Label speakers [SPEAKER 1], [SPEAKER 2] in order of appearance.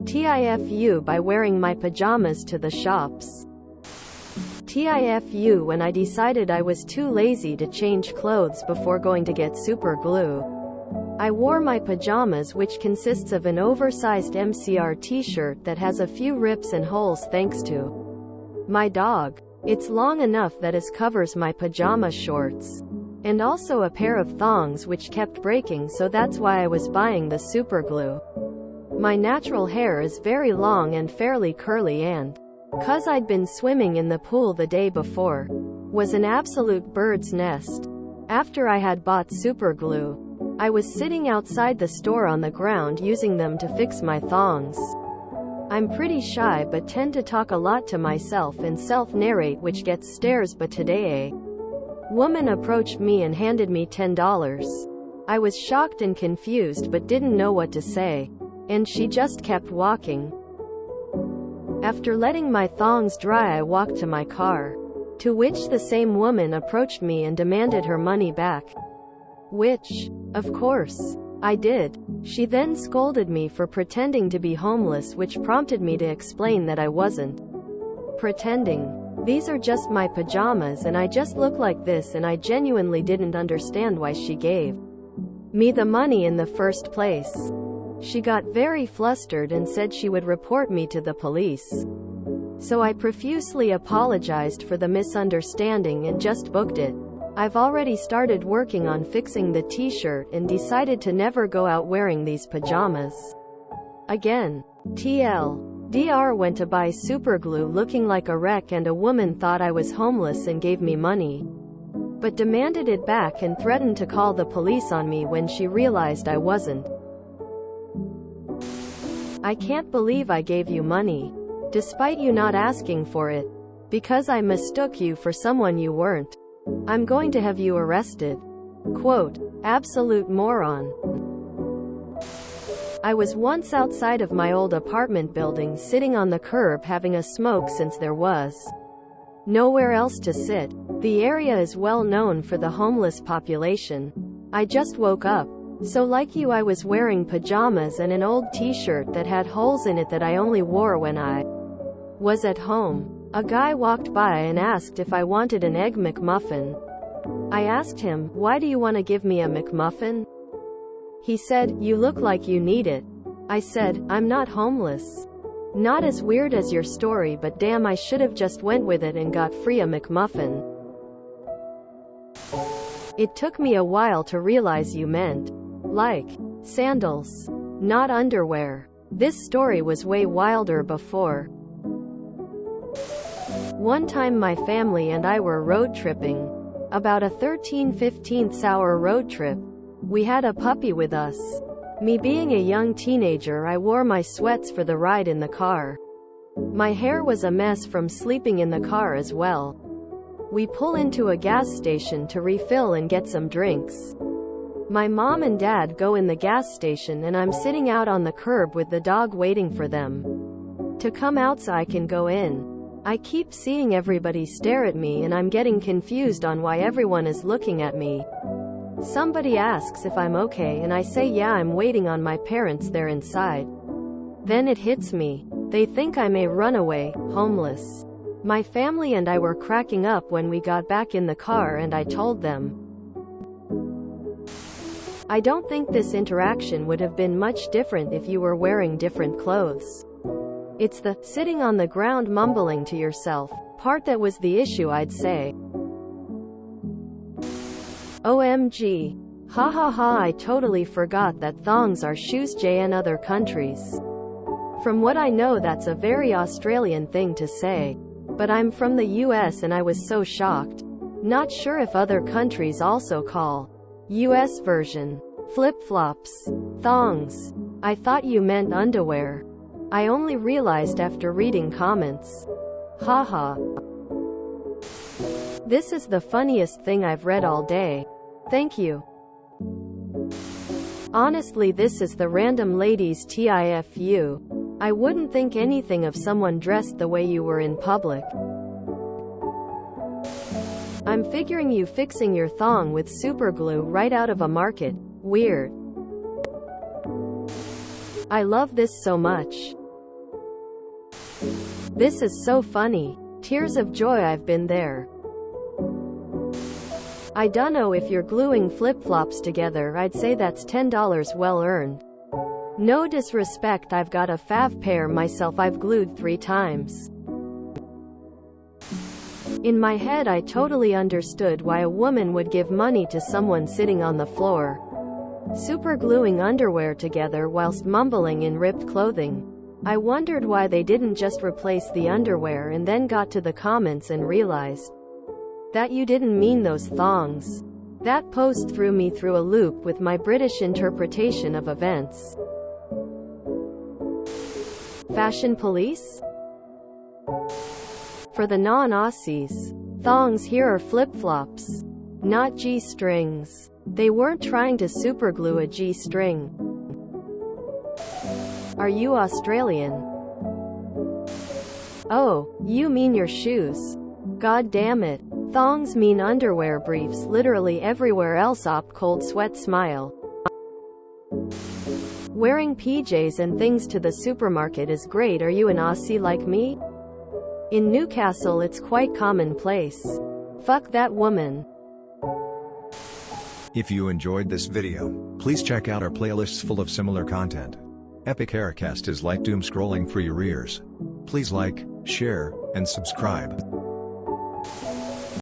[SPEAKER 1] TIFU by wearing my pajamas to the shops. TIFU when I decided I was too lazy to change clothes before going to get super glue. I wore my pajamas, which consists of an oversized MCR t-shirt that has a few rips and holes thanks to my dog. It's long enough that it covers my pajama shorts. And also a pair of thongs which kept breaking, so that's why I was buying the super glue. My natural hair is very long and fairly curly, and cause I'd been swimming in the pool the day before, was an absolute bird's nest. After I had bought super glue, I was sitting outside the store on the ground using them to fix my thongs. I'm pretty shy but tend to talk a lot to myself and self-narrate, which gets stares, but today a woman approached me and handed me $10. I was shocked and confused but didn't know what to say, and she just kept walking. After letting my thongs dry, I walked to my car, to which the same woman approached me and demanded her money back, which, of course, I did. She then scolded me for pretending to be homeless, which prompted me to explain that I wasn't pretending. These are just my pajamas and I just look like this, and I genuinely didn't understand why she gave me the money in the first place. She got very flustered and said she would report me to the police. So I profusely apologized for the misunderstanding and just booked it. I've already started working on fixing the t-shirt and decided to never go out wearing these pajamas again. TLDR went to buy superglue looking like a wreck, and a woman thought I was homeless and gave me money, but demanded it back and threatened to call the police on me when she realized I wasn't. I can't believe I gave you money, despite you not asking for it, because I mistook you for someone you weren't. I'm going to have you arrested. Quote, absolute moron. I was once outside of my old apartment building sitting on the curb having a smoke since there was nowhere else to sit. The area is well known for the homeless population. I just woke up. So like you, I was wearing pajamas and an old t-shirt that had holes in it that I only wore when I was at home. A guy walked by and asked if I wanted an Egg McMuffin. I asked him, why do you want to give me a McMuffin? He said, you look like you need it. I said, I'm not homeless. Not as weird as your story, but damn, I should have just went with it and got free a McMuffin. It took me a while to realize you meant like sandals, not underwear. This story was way wilder before. One time my family and I were road tripping. About a 13-15 hour road trip. We had a puppy with us. Me being a young teenager, I wore my sweats for the ride in the car. My hair was a mess from sleeping in the car as well. We pull into a gas station to refill and get some drinks. My mom and dad go in the gas station and I'm sitting out on the curb with the dog waiting for them to come out so I can go in. I keep seeing everybody stare at me and I'm getting confused on why everyone is looking at me. Somebody asks if I'm okay and I say yeah, I'm waiting on my parents there inside. Then it hits me. They think I'm a runaway, homeless. My family and I were cracking up when we got back in the car and I told them. I don't think this interaction would have been much different if you were wearing different clothes. It's the sitting on the ground mumbling to yourself part that was the issue, I'd say. OMG. Ha ha ha, I totally forgot that thongs are shoes in other countries. From what I know, that's a very Australian thing to say. But I'm from the US and I was so shocked. Not sure if other countries also call US version flip-flops thongs. I thought you meant underwear. I only realized after reading comments. Haha. This is the funniest thing I've read all day. Thank you. Honestly, this is the random ladies TIFU. I wouldn't think anything of someone dressed the way you were in public. I'm figuring you fixing your thong with superglue right out of a market. Weird. I love this so much. This is so funny. Tears of joy, I've been there. I dunno, if you're gluing flip-flops together, I'd say that's $10 well earned. No disrespect, I've got a fav pair myself I've glued 3 times. In my head I totally understood why a woman would give money to someone sitting on the floor, super gluing underwear together whilst mumbling in ripped clothing. I wondered why they didn't just replace the underwear, and then got to the comments and realized that you didn't mean those thongs. That post threw me through a loop with my British interpretation of events. Fashion police? For the non-Aussies, thongs here are flip-flops, not G-strings. They weren't trying to superglue a G-string. Are you Australian? Oh, you mean your shoes. God damn it. Thongs mean underwear briefs literally everywhere else. Op cold sweat smile. Wearing PJs and things to the supermarket is great. Are you an Aussie like me? In Newcastle it's quite commonplace. Fuck that woman.
[SPEAKER 2] If you enjoyed this video, please check out our playlists full of similar content. Epic Haircast is like doom scrolling for your ears. Please like, share, and subscribe.